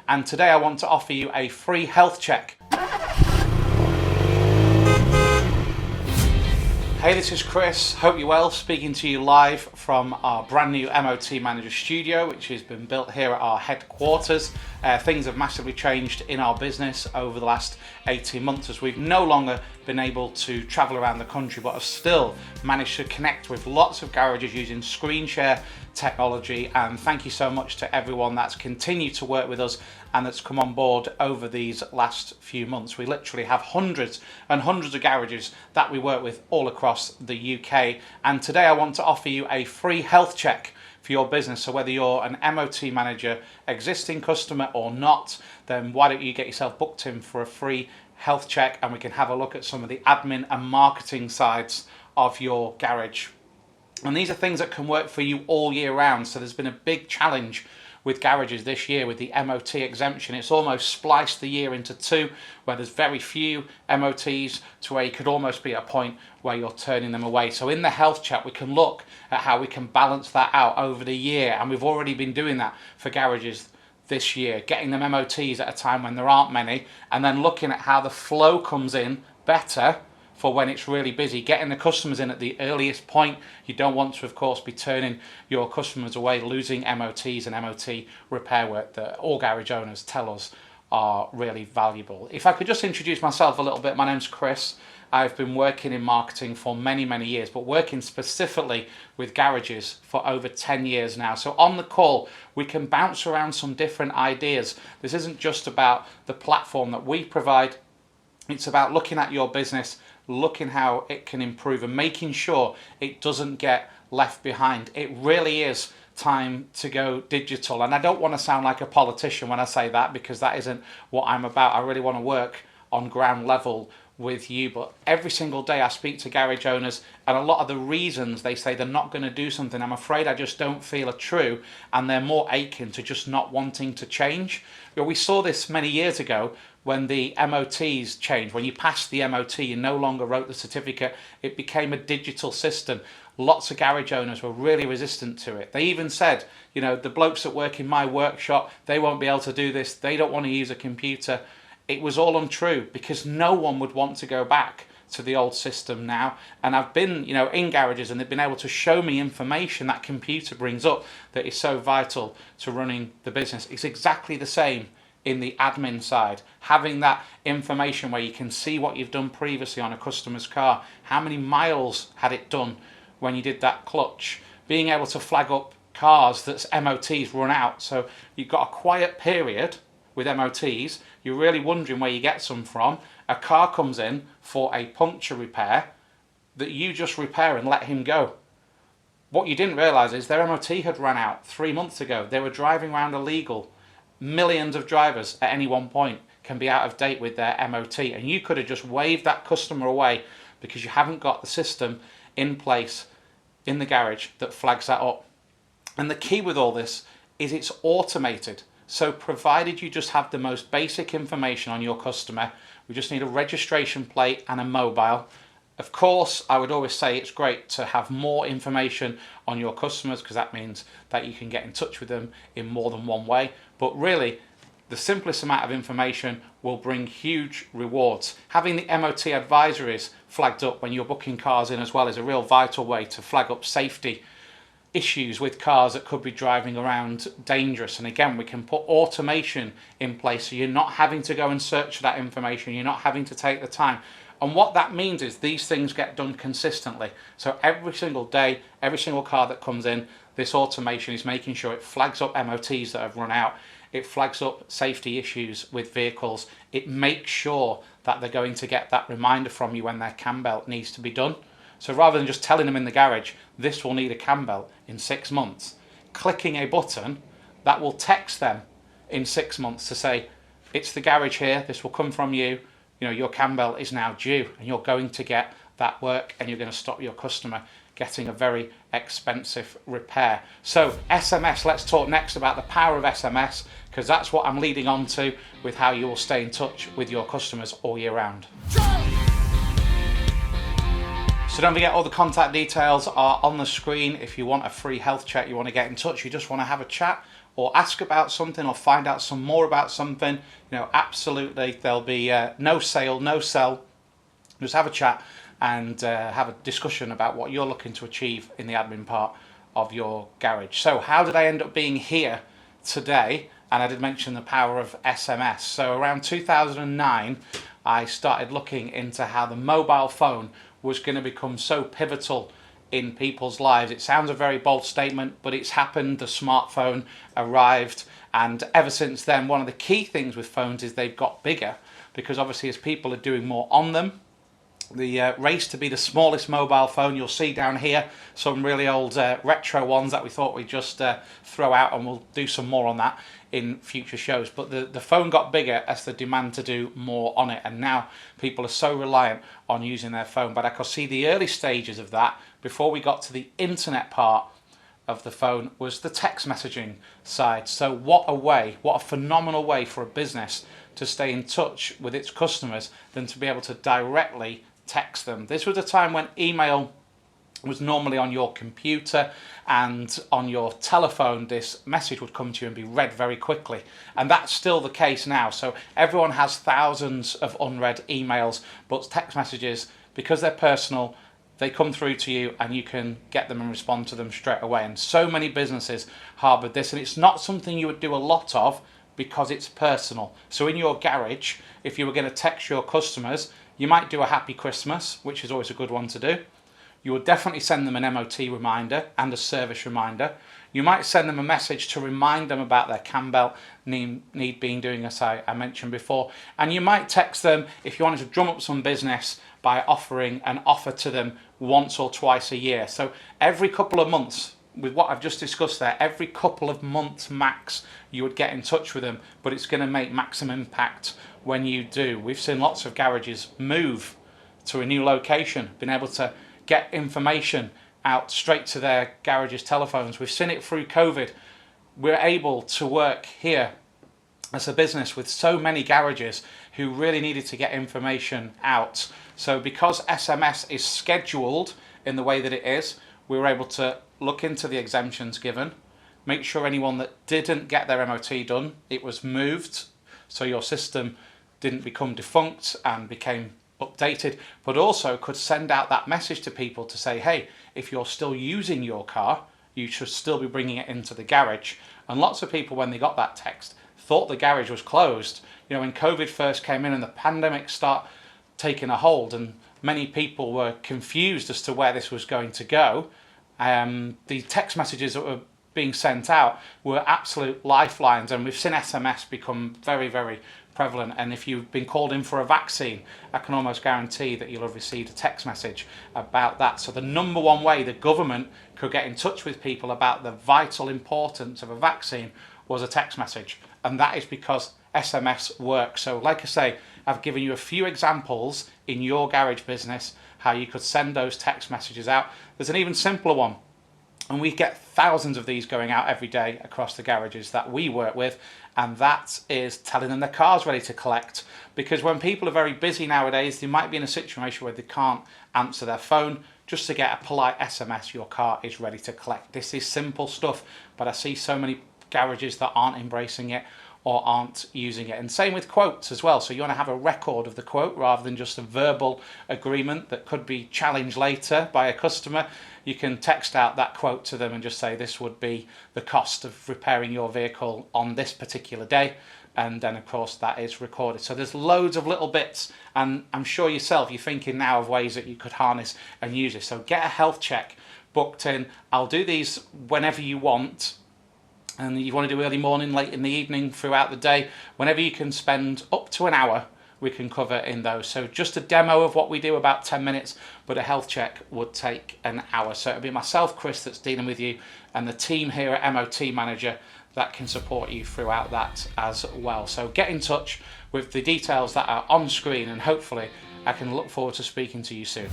and today I want to offer you a free health check. Hey, this is Chris, hope you're well, speaking to you live from our brand new MOT Manager studio, which has been built here at our headquarters. Things have massively changed in our business over the last 18 months as we've no longer been able to travel around the country, but have still managed to connect with lots of garages using screen share technology. And thank you so much to everyone that's continued to work with us and that's come on board over these last few months. We literally have hundreds and hundreds of garages that we work with all across the UK. And today I want to offer you a free health check for your business. So whether you're an MOT manager, existing customer or not, then why don't you get yourself booked in for a free health check and we can have a look at some of the admin and marketing sides of your garage. And these are things that can work for you all year round. So there's been a big challenge with garages this year with the MOT exemption. It's almost spliced the year into two, where there's very few MOTs to where you could almost be at a point where you're turning them away. So in the health check, we can look at how we can balance that out over the year. And we've already been doing that for garages this year, getting them MOTs at a time when there aren't many, and then looking at how the flow comes in better for when it's really busy, getting the customers in at the earliest point. You don't want to, of course, be turning your customers away, losing MOTs and MOT repair work that all garage owners tell us are really valuable. If I could just introduce myself a little bit, my name's Chris. I've been working in marketing for many, many years, but working specifically with garages for over 10 years now. So on the call, we can bounce around some different ideas. This isn't just about the platform that we provide. It's about looking at your business, looking how it can improve and making sure it doesn't get left behind. It really is time to go digital. And I don't want to sound like a politician when I say that, because that isn't what I'm about. I really want to work on ground level with you. But every single day I speak to garage owners, and a lot of the reasons they say they're not going to do something, I'm afraid I just don't feel are true, and they're more akin to just not wanting to change. You know, we saw this many years ago when the MOTs changed. When you passed the MOT, you no longer wrote the certificate. It became a digital system. Lots of garage owners were really resistant to it. They even said, you know, the blokes that work in my workshop, they won't be able to do this. They don't want to use a computer. It was all untrue, because no one would want to go back to the old system now. And I've been, you know, in garages and they've been able to show me information that computer brings up that is so vital to running the business. It's exactly the same in the admin side. Having that information where you can see what you've done previously on a customer's car, how many miles had it done when you did that clutch, being able to flag up cars that's MOTs run out. So you've got a quiet period with MOTs, you're really wondering where you get some from. A car comes in for a puncture repair that you just repair and let him go. What you didn't realise is their MOT had run out 3 months ago. They were driving around illegal. Millions of drivers at any one point can be out of date with their MOT, and you could have just waved that customer away because you haven't got the system in place in the garage that flags that up. And the key with all this is it's automated. So provided you just have the most basic information on your customer, we just need a registration plate and a mobile. Of course, I would always say it's great to have more information on your customers, because that means that you can get in touch with them in more than one way. But really, the simplest amount of information will bring huge rewards. Having the MOT advisories flagged up when you're booking cars in as well is a real vital way to flag up safety issues with cars that could be driving around dangerous. And again, we can put automation in place so you're not having to go and search for that information, you're not having to take the time. And what that means is these things get done consistently. So every single day, every single car that comes in, this automation is making sure it flags up MOTs that have run out. It flags up safety issues with vehicles. It makes sure that they're going to get that reminder from you when their cam belt needs to be done. So rather than just telling them in the garage, this will need a cam belt in 6 months, clicking a button that will text them in 6 months to say, it's the garage here, this will come from you. You know, your cam belt is now due, and you're going to get that work, and you're going to stop your customer getting a very expensive repair. So SMS, let's talk next about the power of SMS, because that's what I'm leading on to with how you will stay in touch with your customers all year round. So don't forget, all the contact details are on the screen. If you want a free health check, you want to get in touch, you just want to have a chat, or ask about something or find out some more about something, absolutely there'll be no sale, no sell. Just have a chat and have a discussion about what you're looking to achieve in the admin part of your garage. So how did I end up being here today? And I did mention the power of SMS. So around 2009, I started looking into how the mobile phone was going to become so pivotal in people's lives. It sounds a very bold statement, but it's happened. The smartphone arrived, and ever since then, one of the key things with phones is they've got bigger, because obviously as people are doing more on them, the race to be the smallest mobile phone, you'll see down here some really old retro ones that we thought we'd just throw out, and we'll do some more on that in future shows. But the phone got bigger as the demand to do more on it, and now people are so reliant on using their phone. But I could see the early stages of that before we got to the internet part of the phone was the text messaging side. So what a phenomenal way for a business to stay in touch with its customers than to be able to directly text them. This was a time when email was normally on your computer, and on your telephone this message would come to you and be read very quickly, and that's still the case now. So everyone has thousands of unread emails, but text messages, because they're personal, they come through to you and you can get them and respond to them straight away. And so many businesses harbour this, and it's not something you would do a lot of because it's personal. So in your garage, if you were going to text your customers, you might do a happy Christmas, which is always a good one to do. You would definitely send them an MOT reminder and a service reminder. You might send them a message to remind them about their cam belt need being doing, as I mentioned before. And you might text them if you wanted to drum up some business by offering an offer to them once or twice a year. So every couple of months, with what I've just discussed there, every couple of months max, you would get in touch with them, but it's going to make maximum impact when you do. We've seen lots of garages move to a new location, been able to get information out straight to their garages' telephones. We've seen it through COVID. We're able to work here as a business with so many garages who really needed to get information out. So because SMS is scheduled in the way that it is, we were able to look into the exemptions given, make sure anyone that didn't get their MOT done, it was moved so your system didn't become defunct and became updated, but also could send out that message to people to say, hey, if you're still using your car, you should still be bringing it into the garage. And lots of people, when they got that text, thought the garage was closed. When COVID first came in and the pandemic started taking a hold, and many people were confused as to where this was going to go, the text messages that were being sent out were absolute lifelines, and we've seen SMS become very, very prevalent. And if you've been called in for a vaccine, I can almost guarantee that you'll have received a text message about that. So the number one way the government could get in touch with people about the vital importance of a vaccine was a text message, and that is because SMS works. So like I say, I've given you a few examples in your garage business how you could send those text messages out. There's an even simpler one, and we get thousands of these going out every day across the garages that we work with, and that is telling them their car's ready to collect. Because when people are very busy nowadays, they might be in a situation where they can't answer their phone. Just to get a polite SMS, your car is ready to collect. This is simple stuff, but I see so many garages that aren't embracing it or aren't using it. And same with quotes as well. So you want to have a record of the quote rather than just a verbal agreement that could be challenged later by a customer. You can text out that quote to them and just say, this would be the cost of repairing your vehicle on this particular day. And then of course that is recorded. So there's loads of little bits, and I'm sure yourself, you're thinking now of ways that you could harness and use it. So get a health check booked in. I'll do these whenever you want. And you want to do early morning, late in the evening, throughout the day, whenever you can spend up to an hour, we can cover in those. So just a demo of what we do, about 10 minutes, but a health check would take an hour. So it'll be myself, Chris, that's dealing with you, and the team here at MOT Manager that can support you throughout that as well. So get in touch with the details that are on screen, and hopefully I can look forward to speaking to you soon.